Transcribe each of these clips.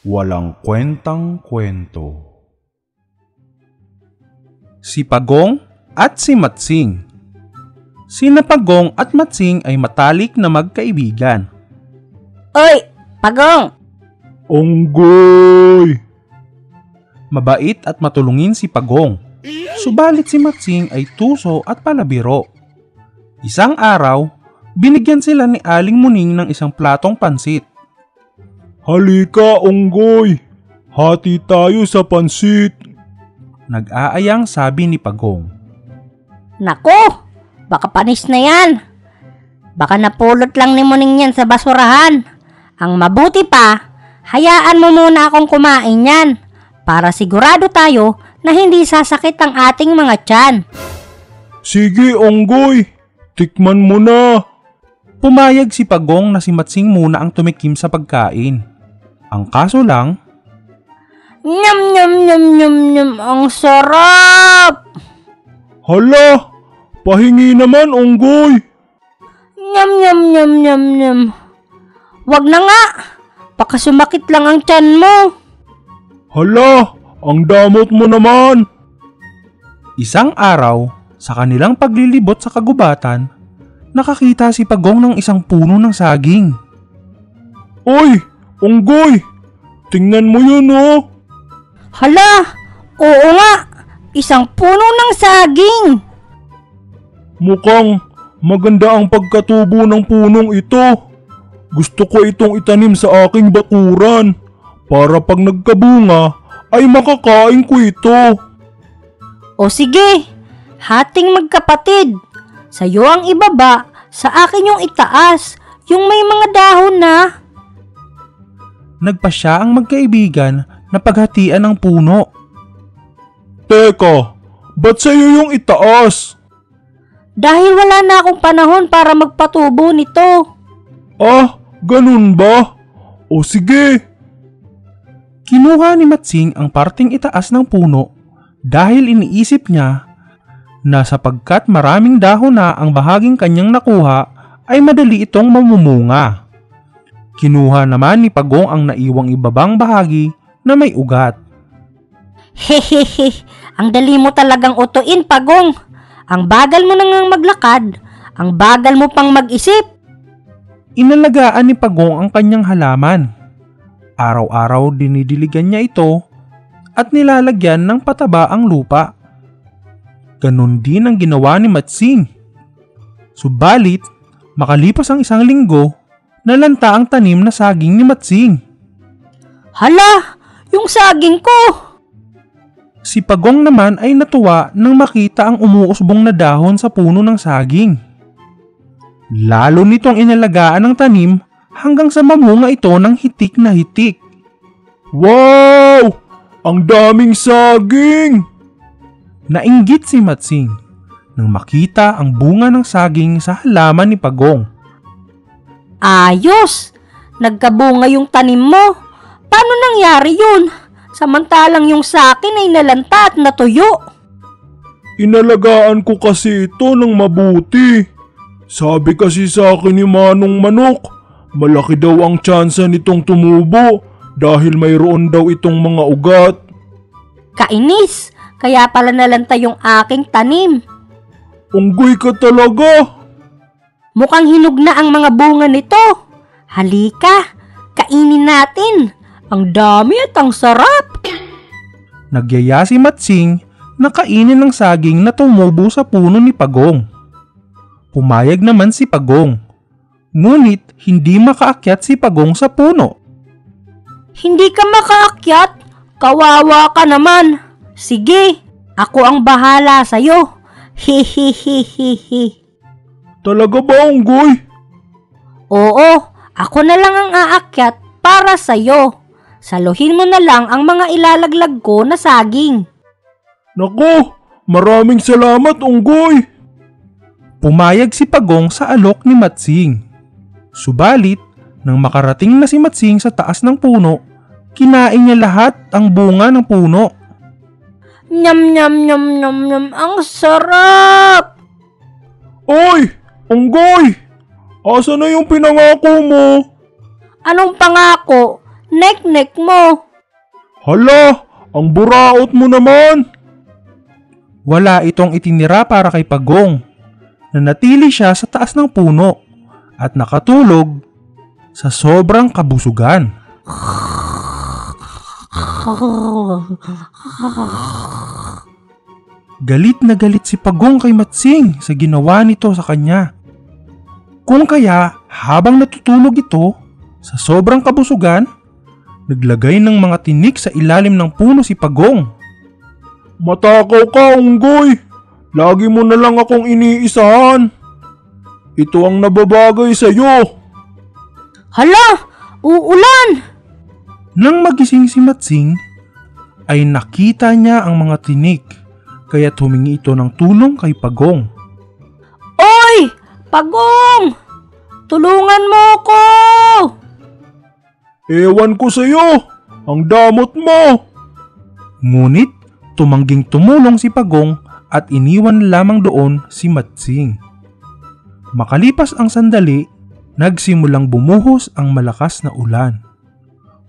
Walang kwentang kwento. Si Pagong at si Matsing. Sina Pagong at Matsing ay matalik na magkaibigan. Oy, Pagong! Onggoy! Mabait at matulungin si Pagong. Subalit si Matsing ay tuso at palabiro. Isang araw, binigyan sila ni Aling Muning ng isang platong pansit. Halika, Onggoy! Hati tayo sa pansit! Nag-aayang sabi ni Pagong. Naku! Baka panis na yan! Baka napulot lang ni Muning yan sa basurahan. Ang mabuti pa, hayaan mo muna akong kumain yan para sigurado tayo na hindi sasakit ang ating mga tiyan. Sige, Onggoy! Tikman mo na! Pumayag si Pagong na si Matsing muna ang tumikim sa pagkain. Ang kaso lang, Nyam nyam nyam nyam nyam, ang sarap! hala! Pahingi naman, Onggoy! Nyam nyam nyam nyam nyam. Wag na nga! Baka sumakit lang ang tiyan mo. Hala! Ang damot mo naman! Isang araw, sa kanilang paglilibot sa kagubatan, nakakita si Pagong ng isang puno ng saging. Oy! Onggoy! Tingnan mo yun, oh! Hala! Oo nga! Isang puno ng saging! Mukhang maganda ang pagkatubo ng punong ito. Gusto ko itong itanim sa aking bakuran para pag nagkabunga ay makakain ko ito. O sige, hating magkapatid. Sa'yo ang ibaba, sa akin yung itaas, yung may mga dahon na. Nagpasya ang magkaibigan na paghatian ng puno. Teka, ba't sa'yo yung itaas? Dahil wala na akong panahon para magpatubo nito. Ah, ganun ba? O sige. Kinuha ni Matsing ang parting itaas ng puno dahil iniisip niya na sapagkat maraming dahon na ang bahaging kanyang nakuha ay madali itong mamumunga. Kinuha naman ni Pagong ang naiwang ibabang bahagi na may ugat. Hehehe, ang dali mo talagang utuin, Pagong. Ang bagal mo nang maglakad, ang bagal mo pang mag-isip. Inalagaan ni Pagong ang kanyang halaman. Araw-araw dinidiligan niya ito at nilalagyan ng pataba ang lupa. Ganon din ang ginawa ni Matsing. Subalit, makalipas ang isang linggo, nalanta ang tanim na saging ni Matsing. Hala, yung saging ko! Si Pagong naman ay natuwa nang makita ang umuusbong na dahon sa puno ng saging. Lalo nitong inalagaan ng tanim hanggang sa mamunga ito ng hitik na hitik. Wow! Ang daming saging! Nainggit si Matsing nang makita ang bunga ng saging sa halaman ni Pagong. Ayos! Nagkabunga yung tanim mo. Paano nangyari yun? Samantalang yung sa akin ay nalanta at natuyo. Inalagaan ko kasi ito ng mabuti. Sabi kasi sa akin ni Manong Manok, malaki daw ang tsansa nitong tumubo dahil mayroon daw itong mga ugat. Kainis! Kaya pala nalanta yung aking tanim. Unggoy ka talaga! Mukhang hinog na ang mga bunga nito. Halika, kainin natin. Ang dami at ang sarap. Nagyaya si Matsing na kainin ng saging na tumubo sa puno ni Pagong. Pumayag naman si Pagong. Ngunit hindi makaakyat si Pagong sa puno. Hindi ka makaakyat? Kawawa ka naman. Sige, ako ang bahala sa'yo. Hihihihihi. Talaga ba, Unggoy? Oo, ako na lang ang aakyat para sa'yo. Saluhin mo na lang ang mga ilalaglag ko na saging. Naku, maraming salamat, Unggoy! Pumayag si Pagong sa alok ni Matsing. Subalit, nang makarating na si Matsing sa taas ng puno, kinain niya lahat ang bunga ng puno. Nyam nyam nyam nyam nyam, ang sarap! Oy! Unggoy! Asa na yung pinangako mo? Anong pangako? nek-nek mo. Hala, ang buraot mo naman! Wala itong itinira para kay Pagong. Nanatili siya sa taas ng puno at nakatulog sa sobrang kabusugan. Galit na galit si Pagong kay Matsing sa ginawa nito sa kanya. Kung kaya habang natutulog ito sa sobrang kabusugan, naglagay ng mga tinik sa ilalim ng puno si Pagong. Matakaw ka, unggoy! Lagi mo na lang akong iniisahan. Ito ang nababagay sa'yo. Hala! Uulan! Nang magising si Matsing, ay nakita niya ang mga tinik, kaya humingi ito ng tulong kay Pagong. Oy! Pagong! Tulungan mo ko! Ewan ko sa'yo! Ang damot mo! Ngunit tumangging tumulong si Pagong at iniwan lamang doon si Matsing. Makalipas ang sandali, nagsimulang bumuhos ang malakas na ulan.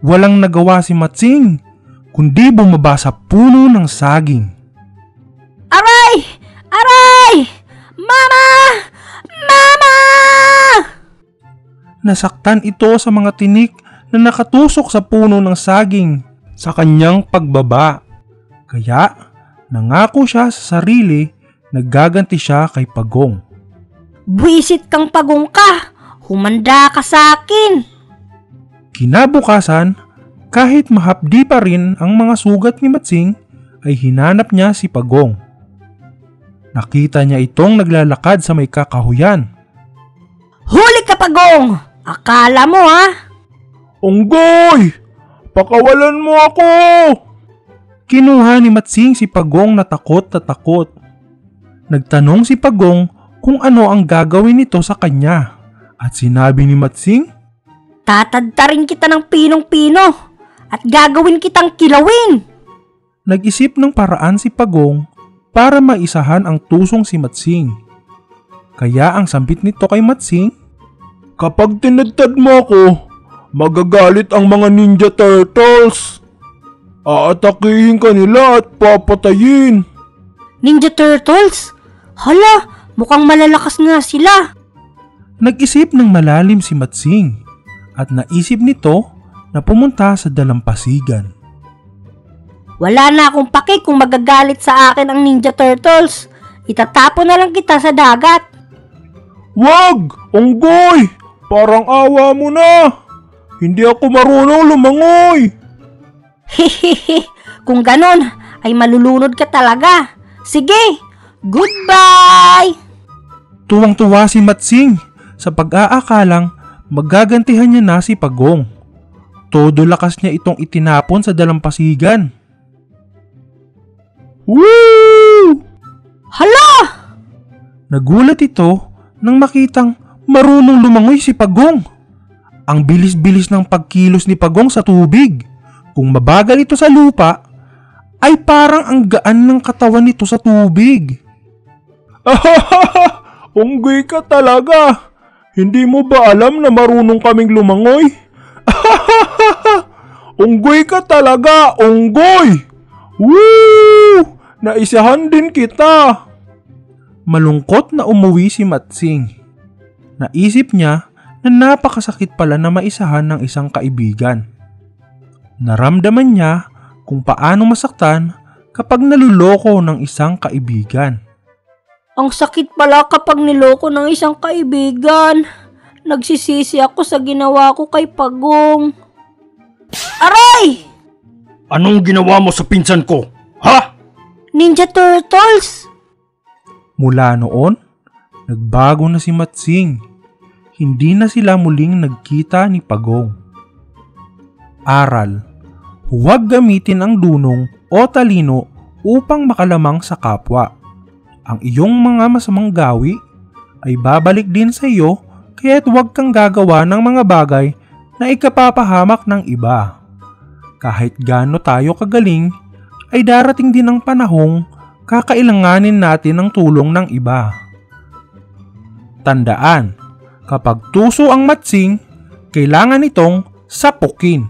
Walang nagawa si Matsing, kundi bumaba sa puno ng saging. Aray! Aray! Mama! Mama! Nasaktan ito sa mga tinik na nakatusok sa puno ng saging sa kanyang pagbaba. Kaya nangako siya sa sarili na gaganti siya kay Pagong. Buwisit kang Pagong ka! Humanda ka sa akin! Kinabukasan, kahit mahapdi pa rin ang mga sugat ni Matsing, ay hinanap niya si Pagong. Nakita niya itong naglalakad sa may kakahuyan. Huli ka, Pagong! Akala mo ha? Unggoy! Pakawalan mo ako! Kinuha ni Matsing si Pagong na takot. Nagtanong si Pagong kung ano ang gagawin nito sa kanya. At sinabi ni Matsing, Tatadtarin kita ng pinong-pino at gagawin kitang kilawin. Nag-isip ng paraan si Pagong para maisahan ang tusong si Matsing. Kaya ang sambit nito kay Matsing, kapag tinadtad mo ako, magagalit ang mga Ninja Turtles. Aatakihin ka nila at papatayin. Ninja Turtles? Hala, mukhang malalakas nga sila. Nag-isip ng malalim si Matsing at naisip nito na pumunta sa dalampasigan. Wala na akong pake kung magagalit sa akin ang Ninja Turtles. Itatapon na lang kita sa dagat. Wag! Unggoy! Parang awa mo na! Hindi ako marunong lumangoy! Hehehe, kung ganon ay malulunod ka talaga. Sige, goodbye! Tuwang-tuwa si Matsing sa pag-aakalang magagantihan niya na si Pagong. Todo lakas niya itong itinapon sa dalampasigan. Woo! Hala! Nagulat ito nang makitang marunong lumangoy si Pagong. Ang bilis-bilis ng pagkilos ni Pagong sa tubig. Kung mabagal ito sa lupa, ay parang ang gaan ng katawan nito sa tubig. Ahahaha! Unggoy ka talaga! Hindi mo ba alam na marunong kaming lumangoy? Ahahaha! Unggoy ka talaga! Unggoy! Woo! Naisahan din kita! Malungkot na umuwi si Matsing. Naisip niya na napakasakit pala na maisahan ng isang kaibigan. Naramdaman niya kung paano masaktan kapag naluloko ng isang kaibigan. Ang sakit pala kapag niloko ng isang kaibigan. Nagsisisi ako sa ginawa ko kay Pagong. Aray! Anong ginawa mo sa pinsan ko? Ha? Ninja Turtles! Mula noon, nagbago na si Matsing. Hindi na sila muling nagkita ni Pagong. Aral: huwag gamitin ang dunong o talino upang makalamang sa kapwa. Ang iyong mga masamang gawi ay babalik din sa iyo, kaya't huwag kang gagawa ng mga bagay na ikapapahamak ng iba. Kahit gaano tayo kagaling, ay darating din ang panahong kakailanganin natin ang tulong ng iba. Tandaan, kapag tuso ang Matsing, kailangan itong sapukin.